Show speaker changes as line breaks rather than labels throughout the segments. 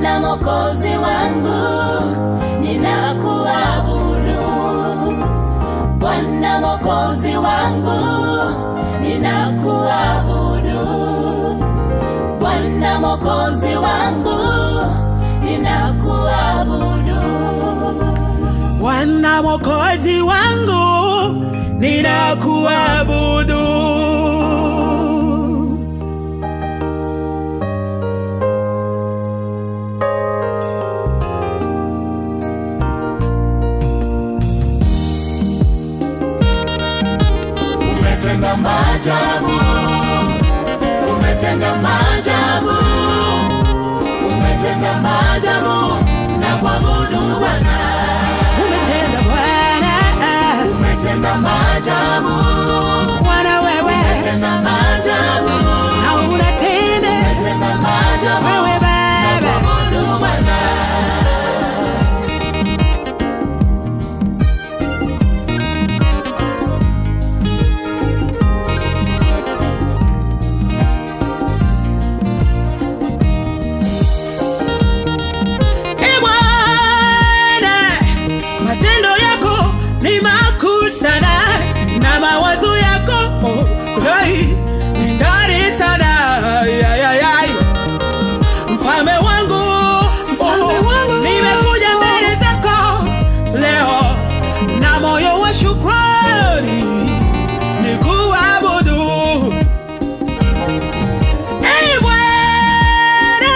Bwana Mwokozi wangu, ninakuabudu. Bwana Mwokozi wangu, ninakuabudu. Bwana Mwokozi wangu, ninakuabudu.
Bwana Mwokozi wangu, ninakuabudu.
Umetenda maajabu, umetenda maajabu, umetenda maajabu, na kuabudu Bwana.
Umetenda Bwana,
umetenda maajabu,
Bwana wewe,
umetenda maajabu,
na unatenda,
umetenda maajabu,
wewe Baba,
na kuabudu Bwana.
mawazo yako hey, ni ndani sana mfalme wangu, nimekuja mbele zako leo na moyo wa shukrani nikuabudu. Hey Bwana,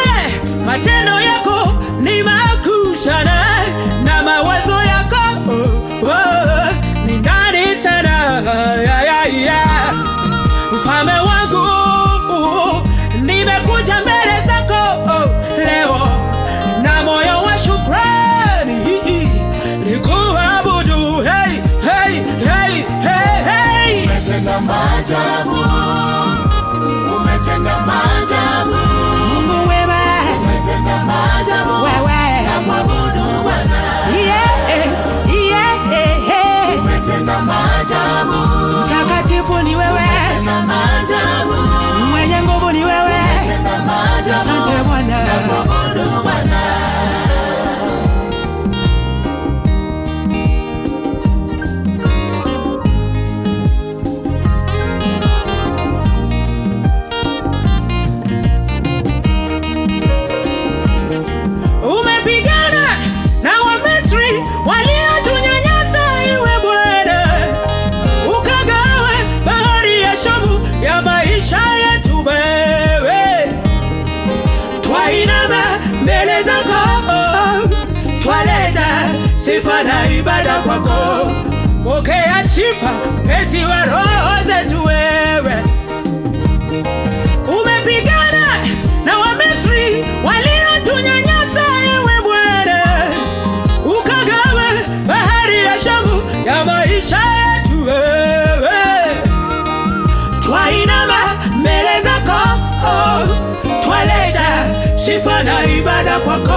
matendo yako ni makuu sana na mawazo yako ni ndani sana mfalme wangu, nimekuja mbele zako leo na moyo wa shukrani nikuabudu. Hey, hey, hey, hey, hey.
Umetenda maajabu, umetenda maajabu,
Mungu wema,
umetenda maajabu,
wewe
na kuabudu Bwana. Umetenda maajabu,
mtakatifu ni wewe,
umetenda maajabu,
mwenye nguvu ni wewe.
umetenda maajabu,
Asante Bwana,
na kuabudu Bwana.
umepigana na Wamisri waliotunyanyasa, iwe Bwana, ukagawa bahari ya Shamu ya maisha yetu wewe. Twainama mbele zako, twaleta sifa na ibada kwako. Pokea sifa eti wa roho zetu wewe. Umepigana na Wamisri waliotunyanyasa, iwe Bwana, ukagawa bahari ya Shamu ya maisha yetu wewe. Twainama mbele zako, twaleta sifa na ibada kwako.